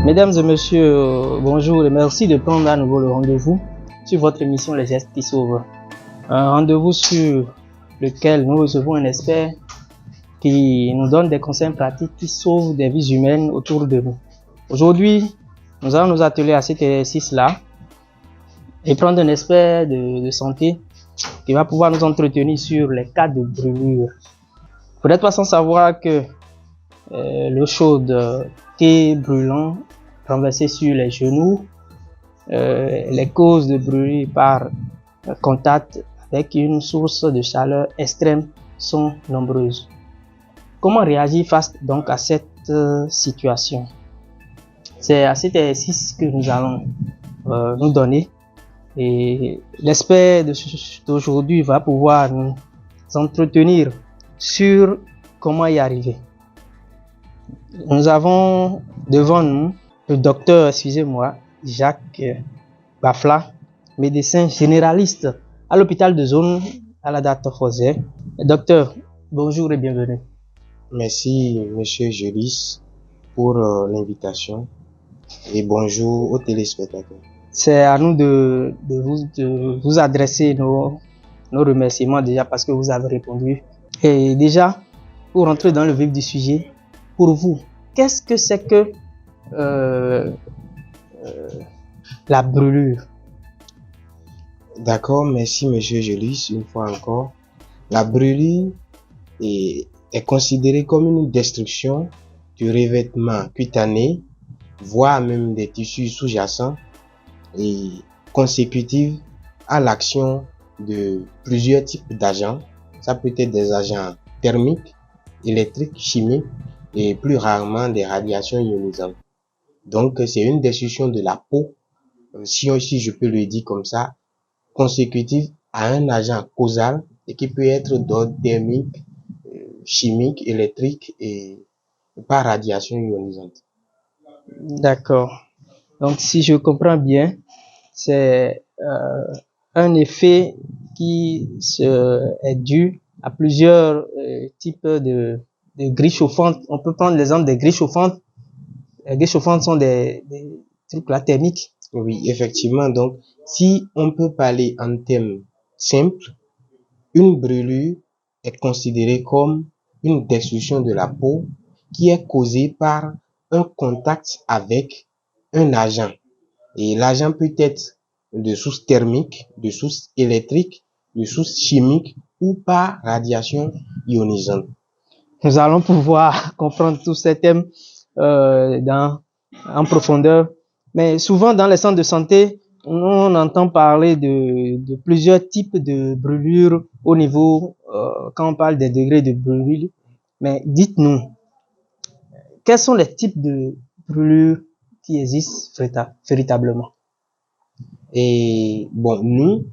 Mesdames et messieurs, bonjour et merci de prendre à nouveau le rendez-vous sur votre émission Les Gestes qui Sauvent. Un rendez-vous sur lequel nous recevons un expert qui nous donne des conseils pratiques qui sauvent des vies humaines autour de nous. Aujourd'hui, nous allons nous atteler à cet exercice-là et prendre un expert de santé qui va pouvoir nous entretenir sur les cas de brûlure. Vous n'êtes pas sans savoir que l'eau chaude, thé brûlant renversé sur les genoux, les causes de brûlure par contact avec une source de chaleur extrême sont nombreuses. Comment réagir face donc à cette situation? C'est à cet exercice que nous allons nous donner, et l'expert d'aujourd'hui va pouvoir nous entretenir sur comment y arriver. Nous avons devant nous le docteur, Jacques Bafla, médecin généraliste à l'hôpital de zone à la date Fosé. Docteur, bonjour et bienvenue. Merci, monsieur Julis, pour l'invitation et bonjour aux téléspectateurs. C'est à nous de vous adresser nos remerciements déjà parce que vous avez répondu. Et déjà, pour rentrer dans le vif du sujet, pour vous, qu'est-ce que c'est que la brûlure? D'accord, merci monsieur Julis, une fois encore. La brûlure est considérée comme une destruction du revêtement cutané, voire même des tissus sous-jacents, et consécutive à l'action de plusieurs types d'agents. Ça peut être des agents thermiques, électriques, chimiques et plus rarement des radiations ionisantes. Donc c'est une destruction de la peau, si je peux le dire comme ça, consécutive à un agent causal et qui peut être d'ordre thermique, chimique, électrique et par radiation ionisante. D'accord. Donc si je comprends bien, c'est un effet qui est dû à plusieurs types de grilles chauffantes. On peut prendre l'exemple des grilles chauffantes. Les grilles chauffantes sont des trucs là thermiques. Oui, effectivement. Donc, si on peut parler en termes simples, une brûlure est considérée comme une destruction de la peau qui est causée par un contact avec un agent. Et l'agent peut être de source thermique, de source électrique, de source chimique ou par radiation ionisante. Nous allons pouvoir comprendre tous ces thèmes en profondeur. Mais souvent dans les centres de santé, on entend parler de plusieurs types de brûlures au niveau, quand on parle des degrés de brûlure. Mais dites-nous, quels sont les types de brûlures qui existent véritablement? Et bon, nous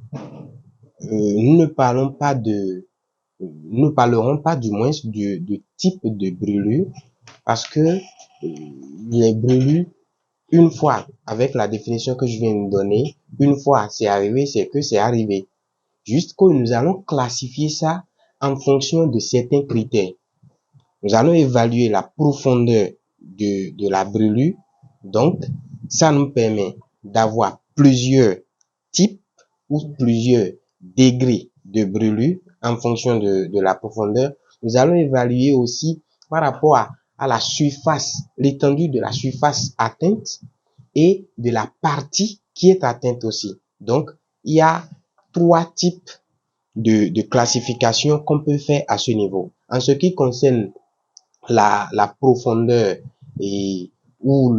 ne parlerons pas du moins de type de brûlure, parce que les brûlures, une fois, avec la définition que je viens de donner, une fois c'est arrivé, c'est que c'est arrivé. Juste que nous allons classifier ça en fonction de certains critères. Nous allons évaluer la profondeur de la brûlure. Donc, ça nous permet d'avoir plusieurs types ou plusieurs degrés de brûlure en fonction de la profondeur. Nous allons évaluer aussi par rapport à la surface, l'étendue de la surface atteinte et de la partie qui est atteinte aussi. Donc, il y a 3 types de classification qu'on peut faire à ce niveau. En ce qui concerne la profondeur et ou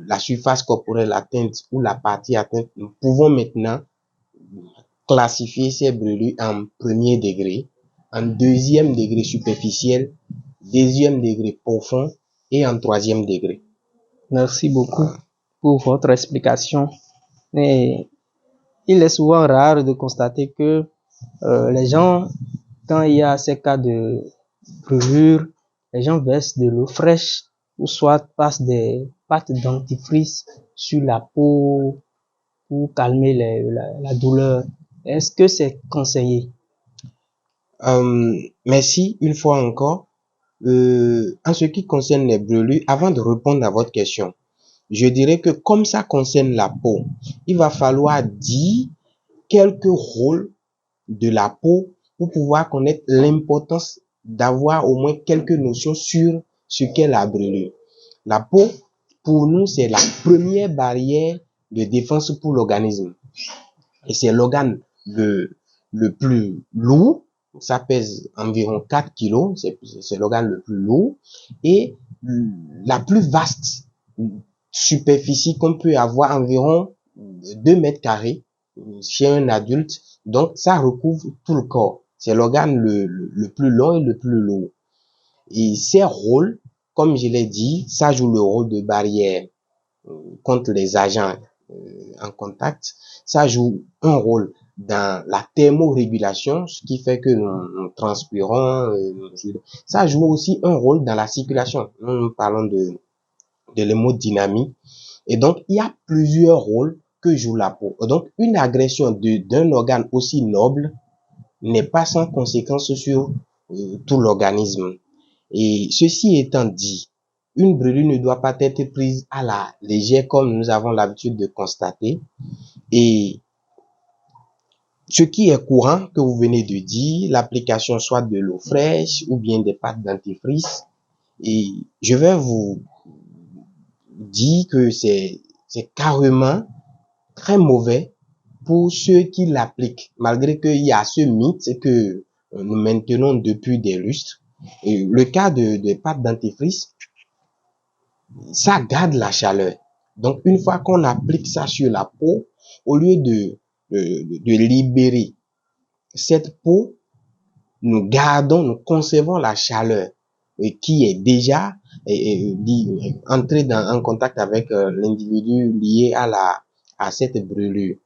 la surface corporelle atteinte ou la partie atteinte, nous pouvons maintenant classifier ces brûlures en premier degré, en deuxième degré superficiel, deuxième degré profond et en troisième degré. Merci beaucoup pour votre explication. Mais il est souvent rare de constater que les gens, quand il y a ces cas de brûlure, les gens versent de l'eau fraîche ou soit passent des pâtes dentifrice sur la peau pour calmer la douleur. Est-ce que c'est conseillé? Merci une fois encore. En ce qui concerne les brûlures, avant de répondre à votre question, je dirais que comme ça concerne la peau, il va falloir dire quelques rôles de la peau pour pouvoir connaître l'importance d'avoir au moins quelques notions sur ce qu'est la brûlure. La peau, pour nous, c'est la première barrière de défense pour l'organisme. Et c'est l'organe le plus lourd. Ça pèse environ 4 kilos. C'est l'organe le plus lourd. Et la plus vaste superficie qu'on peut avoir, environ 2 mètres carrés chez un adulte. Donc, ça recouvre tout le corps. C'est l'organe le plus long et le plus lourd. Et ces rôles, comme je l'ai dit, ça joue le rôle de barrière contre les agents en contact. Ça joue un rôle dans la thermorégulation, ce qui fait que nous transpirons. Ça joue aussi un rôle dans la circulation. Nous parlons de l'hémodynamie. Et donc, il y a plusieurs rôles que joue la peau. Donc, une agression d'un organe aussi noble n'est pas sans conséquence sur tout l'organisme. Et ceci étant dit, une brûlure ne doit pas être prise à la légère comme nous avons l'habitude de constater. Et ce qui est courant que vous venez de dire, l'application soit de l'eau fraîche ou bien des pâtes dentifrice. Et je vais vous dire que c'est carrément très mauvais pour ceux qui l'appliquent, malgré qu'il y a ce mythe que nous maintenons depuis des lustres. Et le cas de pâte dentifrice, ça garde la chaleur. Donc, une fois qu'on applique ça sur la peau, au lieu de libérer cette peau, nous conservons la chaleur qui est déjà entrée en contact avec l'individu lié à cette brûlure.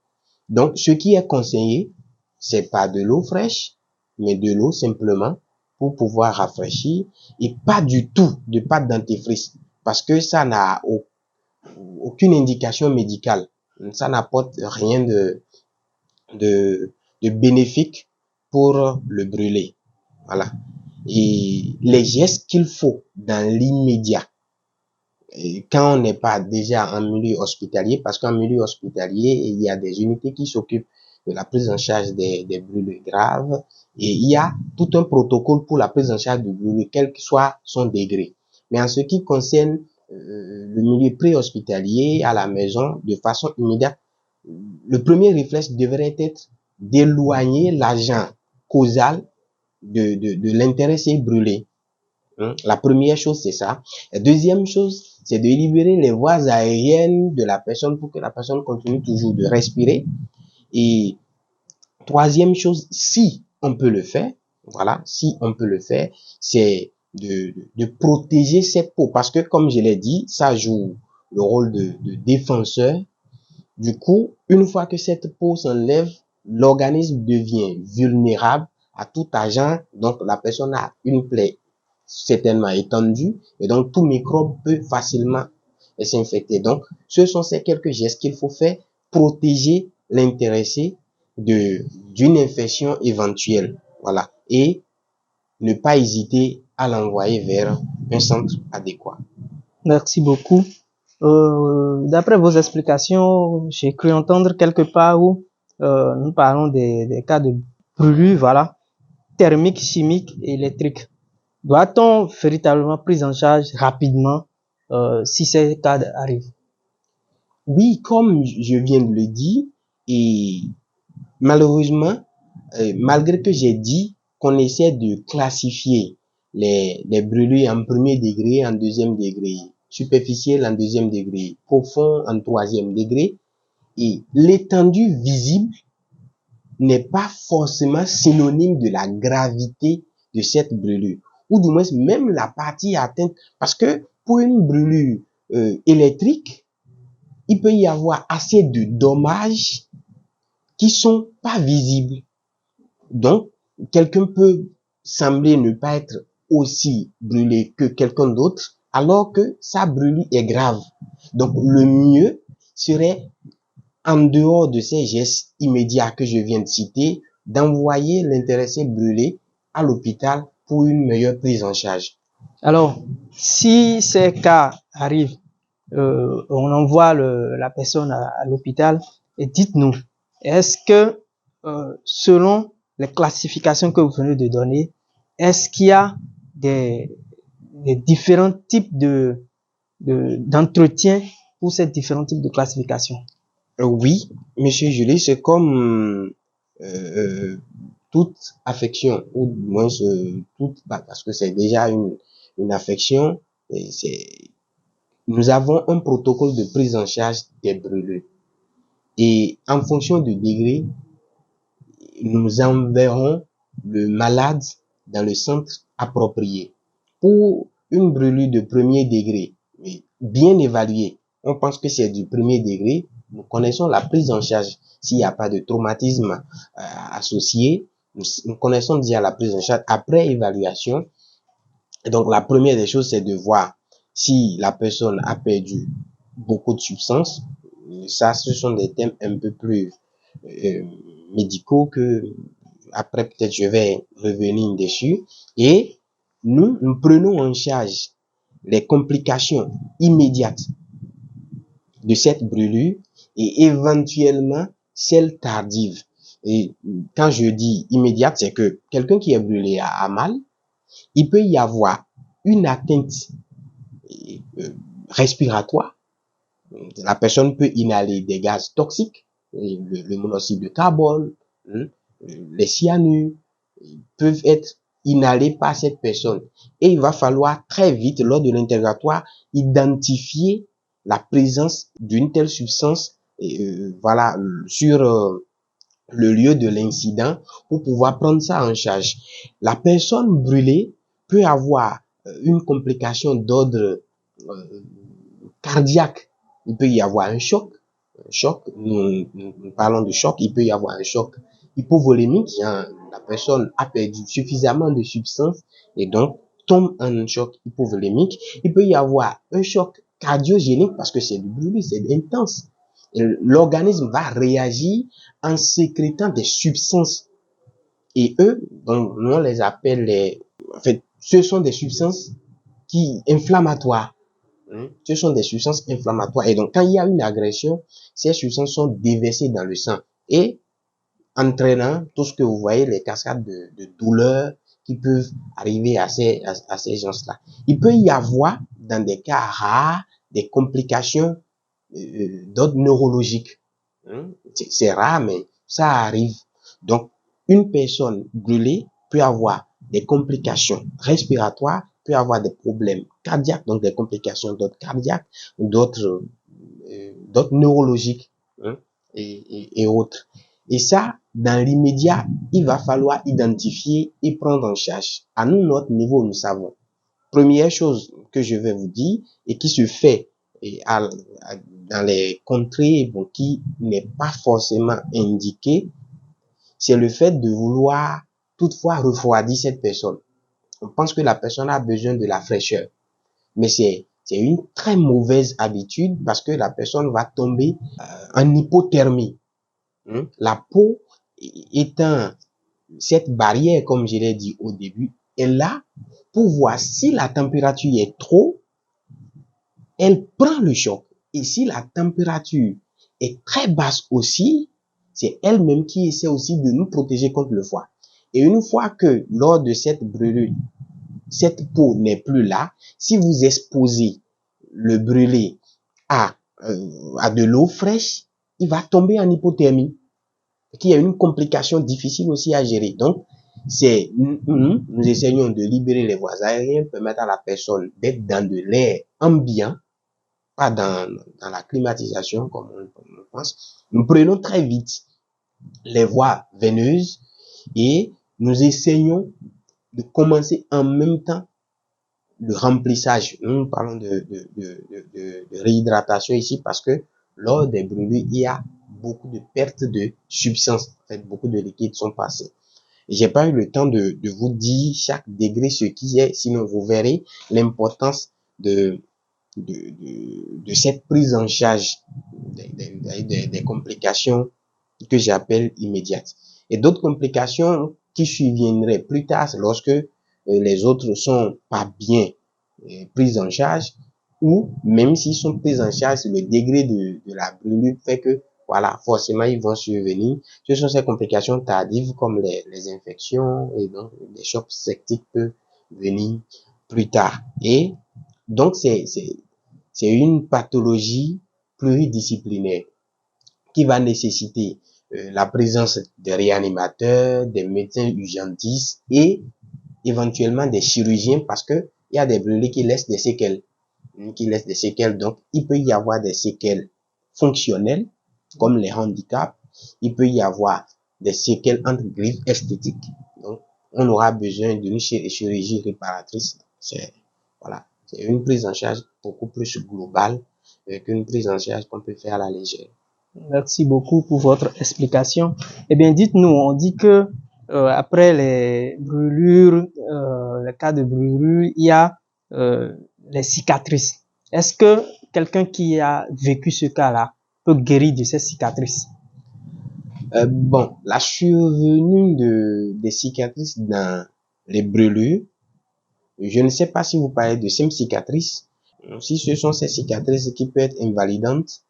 Donc, ce qui est conseillé, c'est pas de l'eau fraîche, mais de l'eau simplement pour pouvoir rafraîchir et pas du tout de pâte dentifrice parce que ça n'a aucune indication médicale. Ça n'apporte rien de bénéfique pour le brûler. Voilà. Et les gestes qu'il faut dans l'immédiat, quand on n'est pas déjà en milieu hospitalier, parce qu'en milieu hospitalier, il y a des unités qui s'occupent de la prise en charge des brûlures graves et il y a tout un protocole pour la prise en charge de brûlures, quel que soit son degré. Mais en ce qui concerne le milieu préhospitalier à la maison, de façon immédiate, le premier réflexe devrait être d'éloigner l'agent causal de l'intéressé brûlé. La première chose, c'est ça. La deuxième chose, c'est de libérer les voies aériennes de la personne pour que la personne continue toujours de respirer. Et troisième chose, si on peut le faire, voilà, si on peut le faire, c'est de protéger cette peau. Parce que, comme je l'ai dit, ça joue le rôle de défenseur. Du coup, une fois que cette peau s'enlève, l'organisme devient vulnérable à tout agent. Donc, la personne a une plaie certainement étendue et donc tout microbe peut facilement s'infecter. Donc, ce sont ces quelques gestes qu'il faut faire, protéger l'intéressé d'une infection éventuelle. Voilà. Et ne pas hésiter à l'envoyer vers un centre adéquat. Merci beaucoup. D'après vos explications, j'ai cru entendre quelque part où nous parlons des cas de brûlure, voilà, thermique, chimique et électrique. Doit-on véritablement prise en charge rapidement si ces cas arrivent? Oui, comme je viens de le dire, et malheureusement, malgré que j'ai dit qu'on essaie de classifier les brûlures en premier degré, en deuxième degré, superficiel en deuxième degré, profond en troisième degré, et l'étendue visible n'est pas forcément synonyme de la gravité de cette brûlure, ou du moins même la partie atteinte, parce que pour une brûlure électrique, il peut y avoir assez de dommages qui sont pas visibles. Donc, quelqu'un peut sembler ne pas être aussi brûlé que quelqu'un d'autre, alors que sa brûlure est grave. Donc, le mieux serait, en dehors de ces gestes immédiats que je viens de citer, d'envoyer l'intéressé brûlé à l'hôpital pour une meilleure prise en charge. Alors, si ces cas arrivent, on envoie la personne à l'hôpital. Et dites-nous, est-ce que selon les classifications que vous venez de donner, est-ce qu'il y a des différents types d'entretien pour ces différents types de classifications? Oui, monsieur Julie, c'est comme toute affection, ou du moins parce que c'est déjà une affection, nous avons un protocole de prise en charge des brûlures. Et en fonction du degré, nous enverrons le malade dans le centre approprié. Pour une brûlure de premier degré, bien évaluée, on pense que c'est du premier degré, nous connaissons la prise en charge. S'il n'y a pas de traumatisme associé, nous connaissons déjà la prise en charge après évaluation. Et donc, la première des choses, c'est de voir si la personne a perdu beaucoup de substances. Ça, ce sont des thèmes un peu plus médicaux que après peut-être je vais revenir dessus. Et nous prenons en charge les complications immédiates de cette brûlure et éventuellement celles tardives. Et quand je dis immédiate, c'est que quelqu'un qui est brûlé a mal, il peut y avoir une atteinte respiratoire. La personne peut inhaler des gaz toxiques, le monoxyde de carbone, les cyanures peuvent être inhalés par cette personne. Et il va falloir très vite, lors de l'interrogatoire, identifier la présence d'une telle substance voilà, sur le lieu de l'incident pour pouvoir prendre ça en charge. La personne brûlée peut avoir une complication d'ordre cardiaque. Il peut y avoir un choc. Nous parlons de choc. Il peut y avoir un choc hypovolémique. La personne a perdu suffisamment de substance et donc tombe en un choc hypovolémique. Il peut y avoir un choc cardiogénique parce que c'est du brûlé, c'est intense. L'organisme va réagir en sécrétant des substances. Et eux, donc, nous on les appelle en fait, ce sont des substances inflammatoires. Ce sont des substances inflammatoires. Et donc, quand il y a une agression, ces substances sont déversées dans le sang et entraînant tout ce que vous voyez, les cascades de douleurs qui peuvent arriver à ces gens-là. Il peut y avoir, dans des cas rares, des complications d'ordre neurologique. C'est rare, mais ça arrive. Donc, une personne brûlée peut avoir des complications respiratoires, peut avoir des problèmes cardiaques, donc des complications d'ordre cardiaque, d'autres neurologiques et autres. Et ça, dans l'immédiat, il va falloir identifier et prendre en charge. À nous, notre niveau, nous savons. Première chose que je vais vous dire et qui se fait dans les contrées qui n'est pas forcément indiqué, c'est le fait de vouloir toutefois refroidir cette personne. On pense que la personne a besoin de la fraîcheur, mais c'est une très mauvaise habitude parce que la personne va tomber en hypothermie. La peau étant cette barrière, comme je l'ai dit au début, est là pour voir si la température est trop, elle prend le choc. Et si la température est très basse aussi, c'est elle-même qui essaie aussi de nous protéger contre le froid. Et une fois que lors de cette brûlure, cette peau n'est plus là, si vous exposez le brûlé à de l'eau fraîche, il va tomber en hypothermie. Il y a une complication difficile aussi à gérer. Donc, nous essayons de libérer les voies aériennes, permettre à la personne d'être dans de l'air ambiant, pas dans la climatisation comme on pense. Nous prenons très vite les voies veineuses et nous essayons de commencer en même temps le remplissage. Nous parlons de réhydratation ici parce que lors des brûlures, il y a beaucoup de pertes de substances. En fait, beaucoup de liquides sont passés. J'ai pas eu le temps de vous dire chaque degré ce qui est, sinon vous verrez l'importance de cette prise en charge des complications que j'appelle immédiates. Et d'autres complications qui surviendraient plus tard, lorsque les autres sont pas bien prises en charge, ou même s'ils sont pris en charge, le degré de la brûlure fait que, voilà, forcément, ils vont survenir. Ce sont ces complications tardives comme les infections et donc les chocs septiques peuvent venir plus tard. Et donc, c'est une pathologie pluridisciplinaire qui va nécessiter la présence de réanimateurs, des médecins urgentistes et éventuellement des chirurgiens parce que il y a des brûlures qui laissent des séquelles. Donc, il peut y avoir des séquelles fonctionnelles comme les handicaps. Il peut y avoir des séquelles entre griffes esthétiques. Donc, on aura besoin d'une chirurgie réparatrice. Voilà, c'est une prise en charge beaucoup plus globale qu'une prise en charge qu'on peut faire à la légère. Merci beaucoup pour votre explication. Eh bien, dites-nous, on dit que après les brûlures, les cas de brûlure, il y a les cicatrices. Est-ce que quelqu'un qui a vécu ce cas-là peut guérir de ces cicatrices? Bon, la survenue des cicatrices dans les brûlures, je ne sais pas si vous parlez de simples cicatrices, si ce sont ces cicatrices qui peuvent être invalidantes,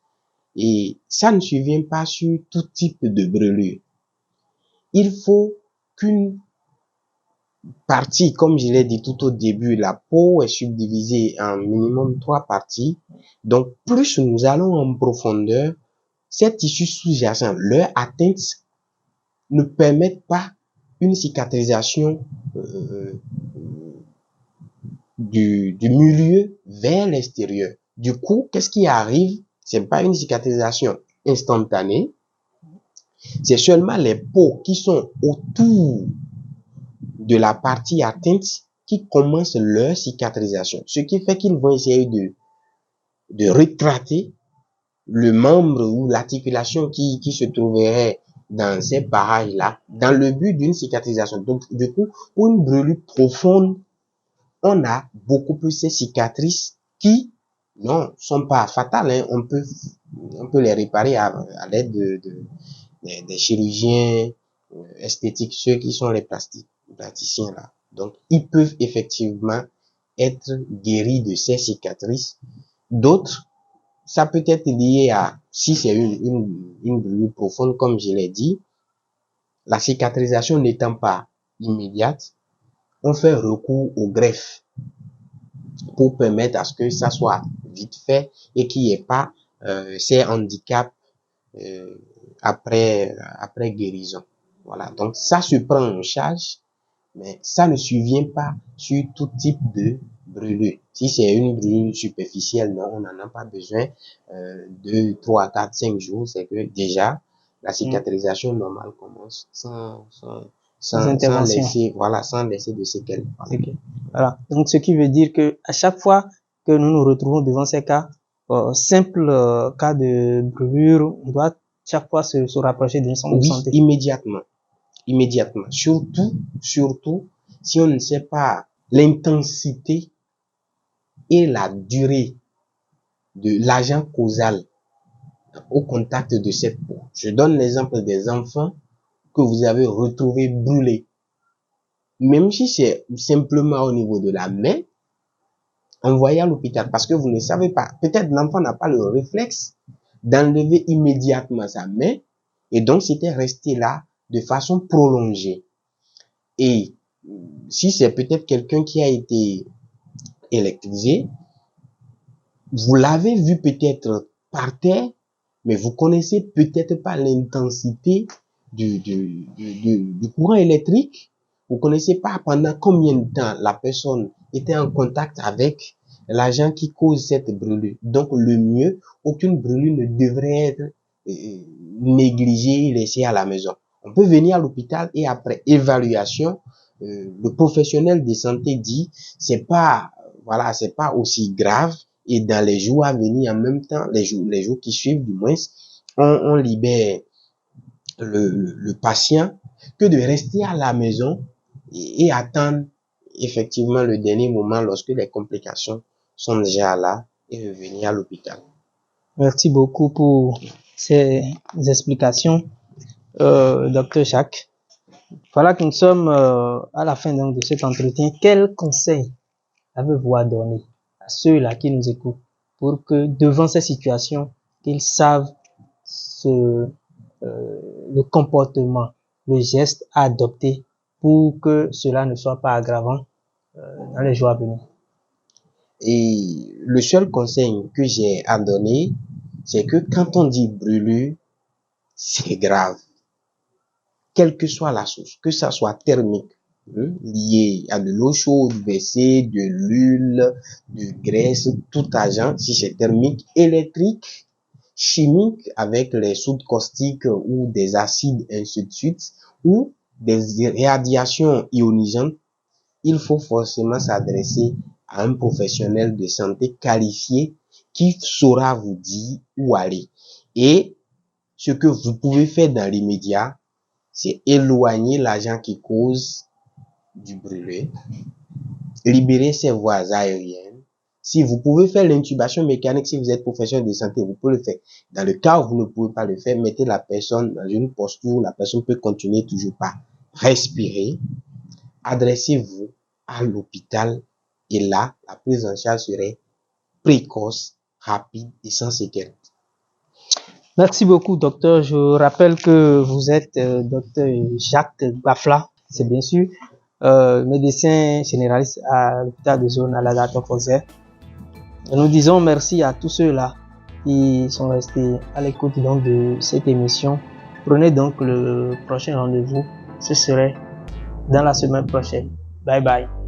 et ça ne survient pas sur tout type de brûlure. Il faut qu'une partie, comme je l'ai dit tout au début, la peau est subdivisée en minimum 3 parties. Donc, plus nous allons en profondeur, ces tissus sous-jacents, leur atteinte ne permettent pas une cicatrisation du milieu vers l'extérieur. Du coup, qu'est-ce qui arrive? C'est pas une cicatrisation instantanée. C'est seulement les peaux qui sont autour de la partie atteinte qui commencent leur cicatrisation. Ce qui fait qu'ils vont essayer de retrater le membre ou l'articulation qui se trouverait dans ces parages-là, dans le but d'une cicatrisation. Donc, du coup, pour une brûlure profonde, on a beaucoup plus ces cicatrices qui, non, sont pas fatales, hein. On peut les réparer à l'aide des chirurgiens esthétiques, ceux qui sont les plasticiens là. Donc, ils peuvent effectivement être guéris de ces cicatrices. D'autres, ça peut être lié à, si c'est une brûlure profonde, comme je l'ai dit, la cicatrisation n'étant pas immédiate, on fait recours au greffe pour permettre à ce que ça soit vite fait et qu'il n'y ait pas ces handicaps après guérison. Voilà, donc ça se prend en charge, mais ça ne survient pas sur tout type de brûlure. Si c'est une brûlure superficielle, non, on n'en a pas besoin. 2, 3, 4, 5 jours, c'est que déjà la cicatrisation normale commence sans laisser, voilà, sans laisser de séquelles. Voilà. Okay. Voilà. Donc, ce qui veut dire que à chaque fois que nous nous retrouvons devant ces cas, simples cas de brûlure, on doit chaque fois se rapprocher d'une centre de santé. Immédiatement. Surtout, si on ne sait pas l'intensité et la durée de l'agent causal au contact de cette peau. Je donne l'exemple des enfants que vous avez retrouvés brûlés. Même si c'est simplement au niveau de la main, envoyez à l'hôpital parce que vous ne savez pas. Peut-être l'enfant n'a pas le réflexe d'enlever immédiatement sa main et donc c'était resté là de façon prolongée. Et si c'est peut-être quelqu'un qui a été électrisé, vous l'avez vu peut-être par terre, mais vous connaissez peut-être pas l'intensité du courant électrique. Vous connaissez pas pendant combien de temps la personne était en contact avec l'agent qui cause cette brûlure. Donc le mieux, aucune brûlure ne devrait être négligée, laissée à la maison. On peut venir à l'hôpital et après évaluation, le professionnel de santé dit c'est pas aussi grave et dans les jours à venir en même temps, les jours qui suivent du moins, on libère le patient que de rester à la maison et attendre effectivement le dernier moment lorsque les complications sont déjà là et revenir à l'hôpital. Merci beaucoup pour ces explications, Dr. Jacques. Voilà que nous sommes à la fin donc de cet entretien. Quel conseil avez-vous à donner à ceux-là qui nous écoutent pour que devant ces situations, qu'ils savent le comportement, le geste à adopter pour que cela ne soit pas aggravant dans les jours à venir. Et le seul conseil que j'ai à donner, c'est que quand on dit brûlure, c'est grave. Quelle que soit la source, que ça soit thermique, lié à de l'eau chaude versée, de l'huile, de graisse, tout agent, si c'est thermique, électrique, chimique avec les soudes caustiques ou des acides, ainsi de suite, ou des radiations ionisantes, il faut forcément s'adresser à un professionnel de santé qualifié qui saura vous dire où aller. Et ce que vous pouvez faire dans l'immédiat, c'est éloigner l'agent qui cause du brûlé, libérer ses voies aériennes. Si vous pouvez faire l'intubation mécanique, si vous êtes professionnel de santé, vous pouvez le faire. Dans le cas où vous ne pouvez pas le faire, mettez la personne dans une posture où la personne peut continuer toujours pas respirer. Adressez-vous à l'hôpital et là, la prise en charge serait précoce, rapide et sans séquelles. Merci beaucoup, docteur. Je rappelle que vous êtes docteur Jacques Bafla, c'est bien sûr, médecin généraliste à l'hôpital de zone à la Gare-Fontaine. Nous disons merci à tous ceux-là qui sont restés à l'écoute donc de cette émission. Prenez donc le prochain rendez-vous. Ce serait dans la semaine prochaine. Bye bye.